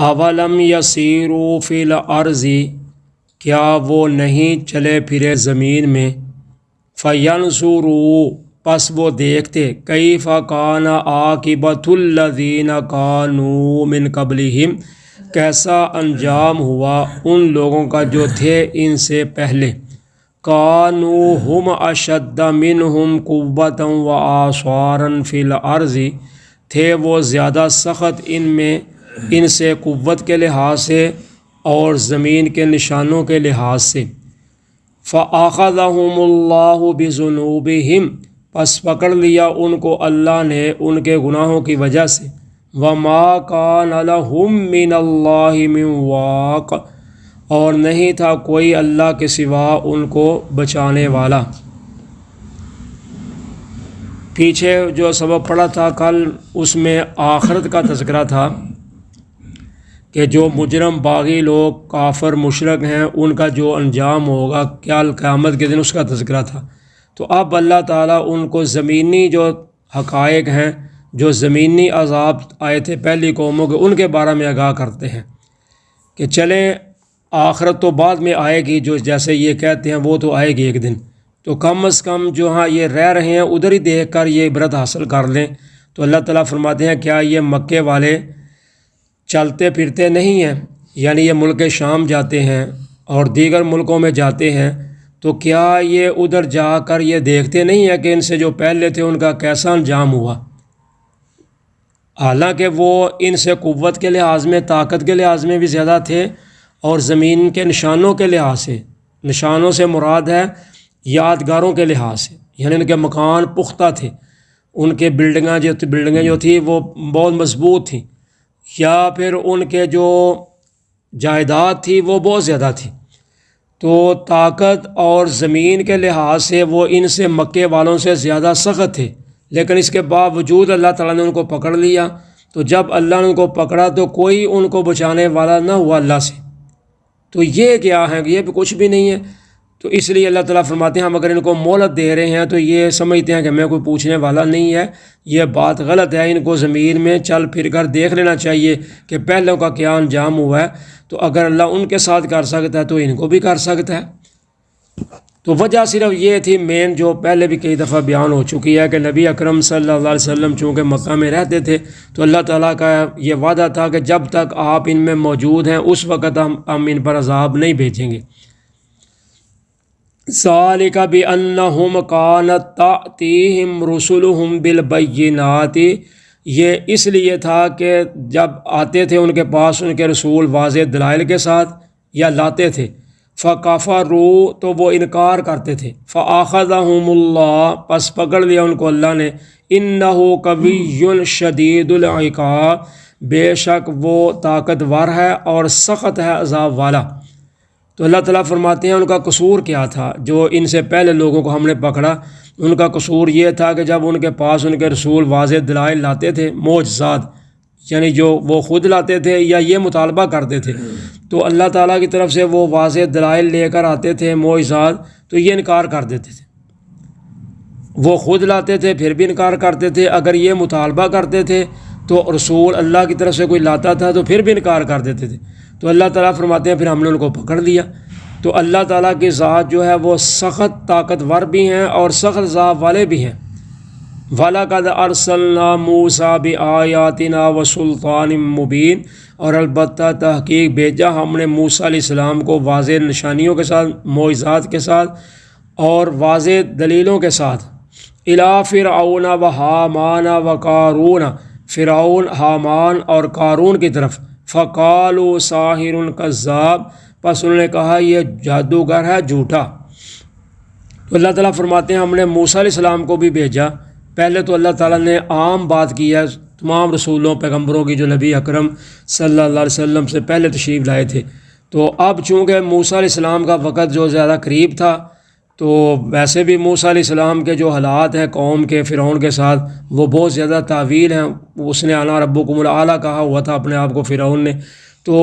اولم یسیروا فی الارض، کیا وہ نہیں چلے پھرے زمین میں، فینظروا، پس وہ دیکھتے، کیف کان عاقبۃ الذین کانوا من قبلہم، کیسا انجام ہوا ان لوگوں کا جو تھے ان سے پہلے، کانوا ہم اشد منہم قوۃ وآثارا فی الارض، تھے وہ زیادہ سخت ان سے قوت کے لحاظ سے اور زمین کے نشانوں کے لحاظ سے۔ فَأَخَذَهُمُ اللَّهُ بِذُنُوبِهِمْ، پس پکڑ لیا ان کو اللہ نے ان کے گناہوں کی وجہ سے، وَمَا كَانَ لَهُم مِّنَ اللَّهِ مِن وَاقٍ، اور نہیں تھا کوئی اللہ کے سوا ان کو بچانے والا۔ پیچھے جو سبق پڑھا تھا کل، اس میں آخرت کا تذکرہ تھا کہ جو مجرم باغی لوگ کافر مشرک ہیں ان کا جو انجام ہوگا کیا قیامت کے دن، اس کا تذکرہ تھا۔ تو اب اللہ تعالیٰ ان کو زمینی جو حقائق ہیں، جو زمینی عذاب آئے تھے پہلی قوموں کے، ان کے بارے میں آگاہ کرتے ہیں کہ چلیں آخرت تو بعد میں آئے گی، جو جیسے یہ کہتے ہیں وہ تو آئے گی ایک دن، تو کم از کم جو ہاں یہ رہ رہے ہیں ادھر ہی دیکھ کر یہ عبرت حاصل کر لیں۔ تو اللہ تعالیٰ فرماتے ہیں کیا یہ مکے والے چلتے پھرتے نہیں ہیں، یعنی یہ ملک شام جاتے ہیں اور دیگر ملکوں میں جاتے ہیں، تو کیا یہ ادھر جا کر یہ دیکھتے نہیں ہیں کہ ان سے جو پہلے تھے ان کا کیسا انجام ہوا، حالانکہ وہ ان سے قوت کے لحاظ میں، طاقت کے لحاظ میں بھی زیادہ تھے، اور زمین کے نشانوں کے لحاظ سے، نشانوں سے مراد ہے یادگاروں کے لحاظ سے، یعنی ان کے مکان پختہ تھے، ان کے بلڈنگیں جو تھی وہ بہت مضبوط تھیں، یا پھر ان کے جو جائیداد تھی وہ بہت زیادہ تھی، تو طاقت اور زمین کے لحاظ سے وہ ان سے مکے والوں سے زیادہ سخت تھے، لیکن اس کے باوجود اللہ تعالیٰ نے ان کو پکڑ لیا۔ تو جب اللہ نے ان کو پکڑا تو کوئی ان کو بچانے والا نہ ہوا اللہ سے، تو یہ کیا ہے، یہ بھی کچھ بھی نہیں ہے۔ تو اس لیے اللہ تعالیٰ فرماتے ہیں ہم اگر ان کو مہلت دے رہے ہیں تو یہ سمجھتے ہیں کہ ہمیں کوئی پوچھنے والا نہیں ہے، یہ بات غلط ہے، ان کو زمین میں چل پھر کر دیکھ لینا چاہیے کہ پہلوں کا کیا انجام ہوا ہے، تو اگر اللہ ان کے ساتھ کر سکتا ہے تو ان کو بھی کر سکتا ہے۔ تو وجہ صرف یہ تھی مین، جو پہلے بھی کئی دفعہ بیان ہو چکی ہے، کہ نبی اکرم صلی اللہ علیہ وسلم چونکہ مکہ میں رہتے تھے تو اللہ تعالیٰ کا یہ وعدہ تھا کہ جب تک آپ ان میں موجود ہیں اس وقت ہم ان پر عذاب نہیں بھیجیں گے۔ ذالک بأنہم کانت تأتیہم رسلہم بالبینات، یہ اس لیے تھا کہ جب آتے تھے ان کے پاس ان کے رسول واضح دلائل کے ساتھ یا لاتے تھے، فکفروا، تو وہ انکار کرتے تھے، فأخذہم اللہ، پس پکڑ لیا ان کو اللہ نے، انہ قوی شدید العقاب، بے شک وہ طاقتور ہے اور سخت ہے عذاب والا۔ تو اللہ تعالیٰ فرماتے ہیں ان کا قصور کیا تھا، جو ان سے پہلے لوگوں کو ہم نے پکڑا، ان کا قصور یہ تھا کہ جب ان کے پاس ان کے رسول واضح دلائل لاتے تھے، معجزات، یعنی جو وہ خود لاتے تھے یا یہ مطالبہ کرتے تھے، تو اللہ تعالیٰ کی طرف سے وہ واضح دلائل لے کر آتے تھے، معجزات، تو یہ انکار کر دیتے تھے۔ وہ خود لاتے تھے پھر بھی انکار کرتے تھے، اگر یہ مطالبہ کرتے تھے تو رسول اللہ کی طرف سے کوئی لاتا تھا تو پھر بھی انکار کر دیتے تھے۔ تو اللہ تعالیٰ فرماتے ہیں پھر ہم نے ان کو پکڑ لیا۔ تو اللہ تعالیٰ کی ذات جو ہے وہ سخت طاقتور بھی ہیں اور سخت عذاب والے بھی ہیں۔ وَلَقَدْ أَرْسَلْنَا مُوسَىٰ بِآيَاتِنَا وَسُلْطَانٍ مُّبِينٍ، اور البتہ تحقیق بھیجا ہم نے موسیٰ علیہ السلام کو واضح نشانیوں کے ساتھ، معجزات کے ساتھ اور واضح دلیلوں کے ساتھ، اِلَىٰ فِرْعَوْنَ وَحَامَانَ وَقَارُونَ، فرعون، حامان اور قارون کی طرف، فَقَالُوا سَاحِرٌ كَذَّابٌ، پس انہوں نے کہا یہ جادوگر ہے جھوٹا۔ تو اللہ تعالیٰ فرماتے ہیں ہم نے موسیٰ علیہ السلام کو بھی بھیجا۔ پہلے تو اللہ تعالیٰ نے عام بات کی ہے تمام رسولوں پیغمبروں کی جو نبی اکرم صلی اللہ علیہ وسلم سے پہلے تشریف لائے تھے، تو اب چونکہ موسیٰ علیہ السلام کا وقت جو زیادہ قریب تھا، تو ویسے بھی موسیٰ علیہ السلام کے جو حالات ہیں قوم کے، فرعون کے ساتھ، وہ بہت زیادہ طویل ہیں۔ اس نے انا ربکم الاعلیٰ کہا ہوا تھا اپنے آپ کو فرعون نے، تو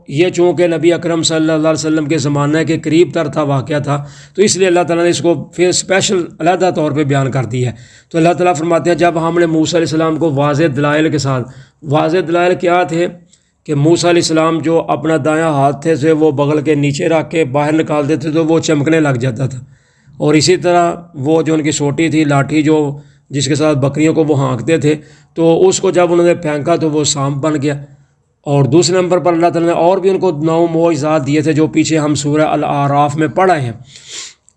یہ چونکہ نبی اکرم صلی اللہ علیہ وسلم کے زمانہ کے قریب تر تھا، واقعہ تھا، تو اس لیے اللہ تعالیٰ نے اس کو پھر اسپیشل علیحدہ طور پہ بیان کر دی ہے۔ تو اللہ تعالیٰ فرماتے ہیں جب ہم نے موسیٰ علیہ السلام کو واضح دلائل کے ساتھ، واضح دلائل کیا تھے کہ موسیٰ علیہ السلام جو اپنا دایاں ہاتھ تھے سے وہ بغل کے نیچے رکھ کے باہر نکال دیتے تو وہ چمکنے لگ جاتا تھا، اور اسی طرح وہ جو ان کی سوٹی تھی، لاٹھی جو جس کے ساتھ بکریوں کو وہ ہانکتے تھے، تو اس کو جب انہوں نے پھینکا تو وہ سانپ بن گیا۔ اور دوسرے نمبر پر اللہ تعالیٰ نے اور بھی ان کو 9 معجزات دیے تھے جو پیچھے ہم سورہ الاعراف میں پڑھے ہیں۔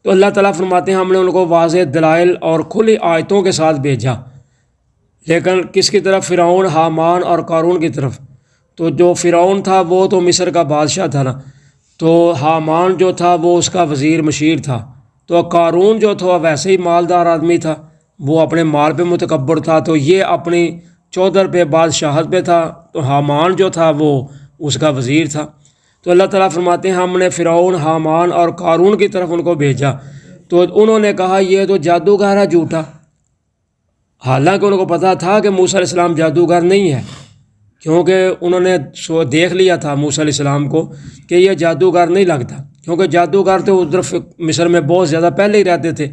تو اللہ تعالیٰ فرماتے ہیں ہم نے ان کو واضح دلائل اور کھلی آیتوں کے ساتھ بھیجا، لیکن کس کی طرف؟ فرعون، حامان اور قارون کی طرف۔ تو جو فرعون تھا وہ تو مصر کا بادشاہ تھا نا، تو حامان جو تھا وہ اس کا وزیر مشیر تھا، تو قارون جو تھا ویسے ہی مالدار آدمی تھا، وہ اپنے مال پہ متکبر تھا، تو یہ اپنی چودر پہ بادشاہت پہ تھا، تو حامان جو تھا وہ اس کا وزیر تھا۔ تو اللہ تعالیٰ فرماتے ہیں ہم نے فرعون، حامان اور قارون کی طرف ان کو بھیجا، تو انہوں نے کہا یہ تو جادوگر ہے جھوٹا، حالانکہ ان کو پتہ تھا کہ موسیٰ علیہ السلام جادوگر نہیں ہے، کیونکہ انہوں نے دیکھ لیا تھا موسیٰ علیہ السلام کو کہ یہ جادوگر نہیں لگتا، کیونکہ جادوگر تو ادھر مصر میں بہت زیادہ پہلے ہی رہتے تھے۔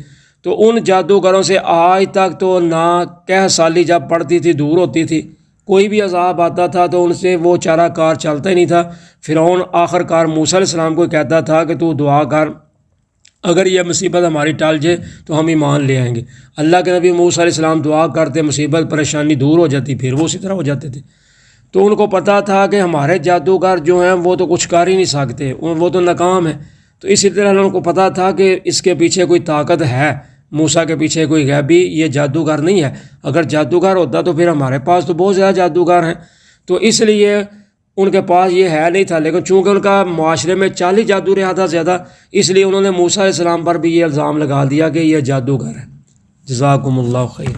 تو ان جادوگروں سے آج تک تو نہ کہہ سالی جب پڑتی تھی دور ہوتی تھی، کوئی بھی عذاب آتا تھا تو ان سے وہ چارہ کار چلتا ہی نہیں تھا۔ فرعون آخر کار موسیٰ علیہ السلام کو کہتا تھا کہ تو دعا کر، اگر یہ مصیبت ہماری ٹال جائے تو ہم ایمان لے آئیں گے۔ اللہ کے نبی موسیٰ علیہ السلام دعا کرتے، مصیبت پریشانی دور ہو جاتی، پھر وہ اسی طرح ہو جاتے تھے۔ تو ان کو پتہ تھا کہ ہمارے جادوگر جو ہیں وہ تو کچھ کر ہی نہیں سکتے، وہ تو ناکام ہیں۔ تو اسی طرح ان کو پتہ تھا کہ اس کے پیچھے کوئی طاقت ہے، موسیٰ کے پیچھے کوئی غیبی، یہ جادوگر نہیں ہے۔ اگر جادوگر ہوتا تو پھر ہمارے پاس تو بہت زیادہ جادوگر ہیں، تو اس لیے ان کے پاس یہ ہے نہیں تھا، لیکن چونکہ ان کا معاشرے میں 40 جادو رہا تھا زیادہ، اس لیے انہوں نے موسیٰ علیہ السلام پر بھی یہ الزام لگا دیا کہ یہ جادوگر ہے۔ جزاکم اللہ خیر۔